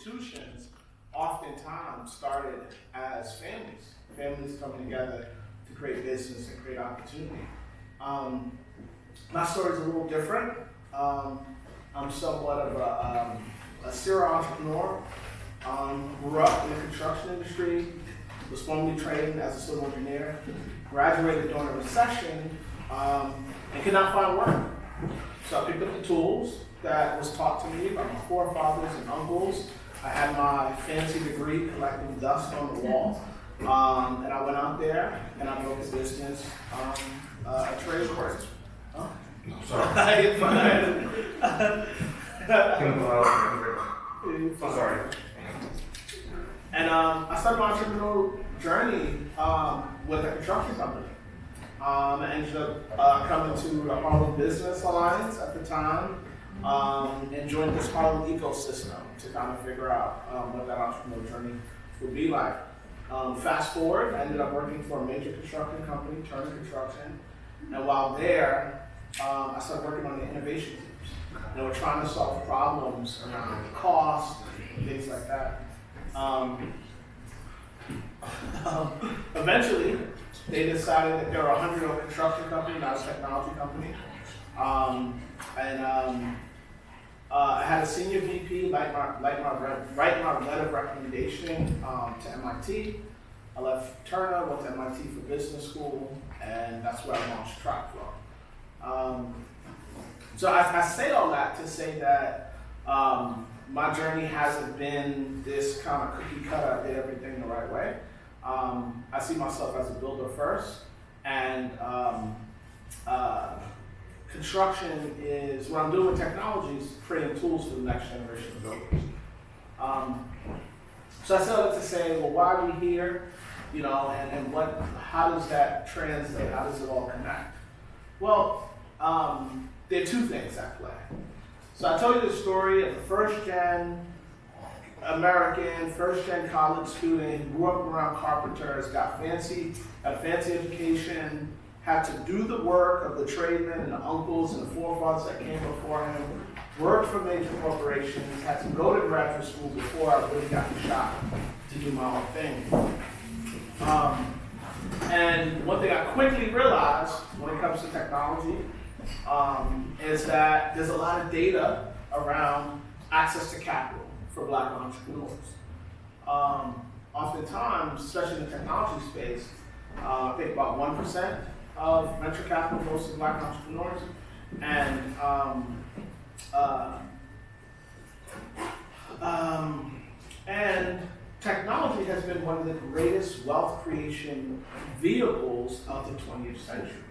Institutions oftentimes started as families coming together to create business and create opportunity. My story is a little different. I'm somewhat of a serial entrepreneur. Grew up in the construction industry, was formerly trained as a civil engineer, graduated during a recession, and could not find work. So I picked up the tools that was taught to me by my forefathers and uncles. I had my fancy degree collecting dust on the wall, and I went out there and I built a business, a trade course. Huh? Sorry. Sorry. And I started my entrepreneurial journey with a construction company. I ended up coming to the Harlem Business Alliance at the time, and joined this Harlem ecosystem to kind of figure out what that entrepreneurial journey would be like. Fast forward, I ended up working for a major construction company, Turner Construction, and while there, I started working on the innovation teams. And we're trying to solve problems around cost and things like that. Eventually, they decided that they were a 100-year-old construction company, not a technology company. I had a senior VP write my letter of recommendation to MIT. I left Turner, went to MIT for business school, and that's where I launched Tracflo. So I say all that to say that my journey hasn't been this kind of cookie cutter, I did everything the right way. I see myself as a builder first, and construction is, what I'm doing with technology is creating tools for the next generation of builders. So I say all that to say, well, why are we here? You know, and how does that translate? How does it all connect? Well, there are two things at play. So I told you the story of the first-gen American, first-gen college student who grew up around carpenters, got had a fancy education, had to do the work of the tradesmen and the uncles and the forefathers that came before him, worked for major corporations, had to go to graduate school before I really got the shot to do my own thing. And one thing I quickly realized when it comes to technology is that there's a lot of data around access to capital for Black entrepreneurs. Oftentimes, especially in the technology space, I think about 1% of venture capital goes to Black entrepreneurs, and technology has been one of the greatest wealth creation vehicles of the 20th century.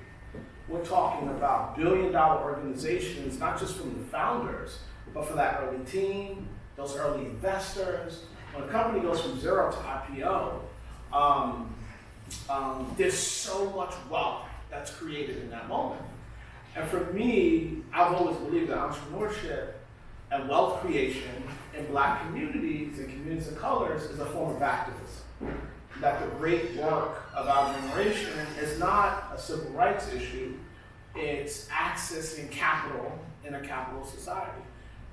We're talking about billion-dollar organizations, not just from the founders, but for that early team, those early investors. When a company goes from zero to IPO, there's so much wealth that's created in that moment. And for me, I've always believed that entrepreneurship and wealth creation in Black communities and communities of colors is a form of activism. That the great work of our generation is not a civil rights issue, it's accessing capital in a capitalist society.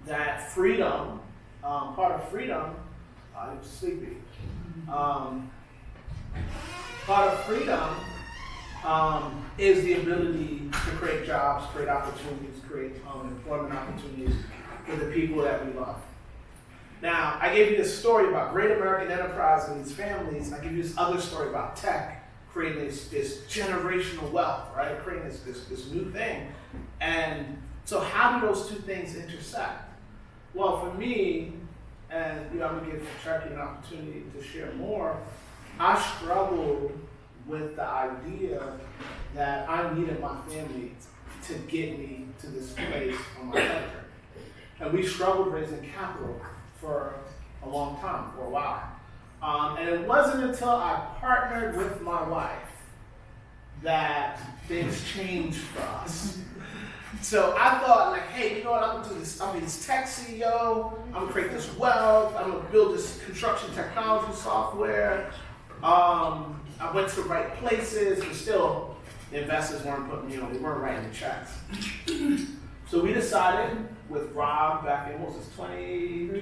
That freedom, part of freedom, I'm sleepy. Part of freedom is the ability to create jobs, create opportunities, create employment opportunities for the people that we love. Now, I gave you this story about great American enterprise and these families. I give you this other story about tech creating this generational wealth, right? Creating this new thing. And so how do those two things intersect? Well, for me, and I'm gonna give Chucky an opportunity to share more, I struggled with the idea that I needed my family to get me to this place on my journey. And we struggled raising capital for a long time, for a while. And it wasn't until I partnered with my wife that things changed for us. So I thought, like, hey, you know what, I'm gonna do this. I'm gonna be this tech CEO, I'm gonna create this wealth, I'm gonna build this construction technology software. I went to the right places, but still, the investors weren't putting, they weren't writing the checks. So we decided with Rob back in, what was this, 3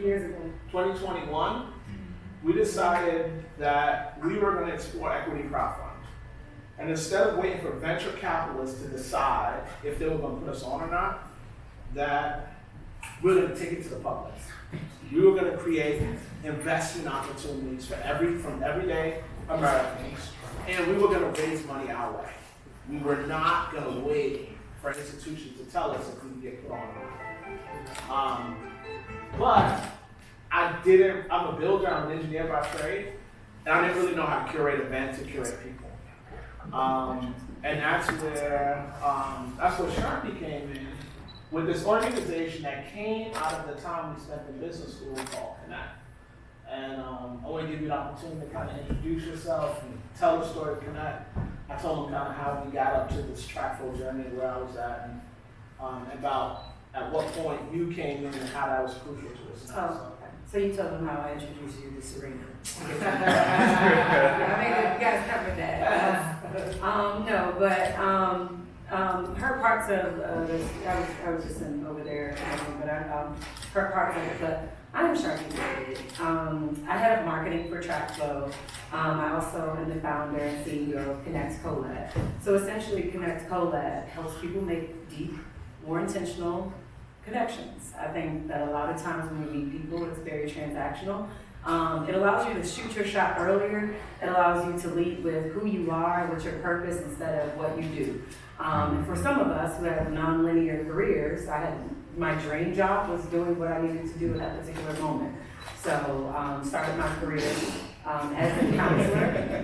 years ago. 2021, we decided that we were going to explore equity crowdfunding. And instead of waiting for venture capitalists to decide if they were going to put us on or not, that we're going to take it to the public. We were going to create investment opportunities for from everyday Americans, and we were going to raise money our way. We were not going to wait for institutions to tell us if we could get put on or not. But I'm a builder, I'm an engineer by trade, and I didn't really know how to curate events and curate people. And that's where Sharpie came in with this organization that came out of the time we spent in business school called Connect. And I want to give you an opportunity to kind of introduce yourself and tell the story of Connect. I told them kind of how we got up to this Tracflo journey, where I was at, and about at what point you came in and how that was crucial to us. Oh, okay. So you told them how I introduced you to Serena. I mean, you guys covered that. No, but her parts of this, I was just over there, but her parts of it, but I'm Sharpie Khalid. I head up marketing for Tracflo. I also am the founder and CEO of Connect Collab. So essentially, Connect Collab helps people make deep, more intentional connections. I think that a lot of times when we meet people, it's very transactional. It allows you to shoot your shot earlier. It allows you to lead with who you are, with your purpose, instead of what you do. And for some of us who have non-linear careers, my dream job was doing what I needed to do at that particular moment. So started my career as a counselor.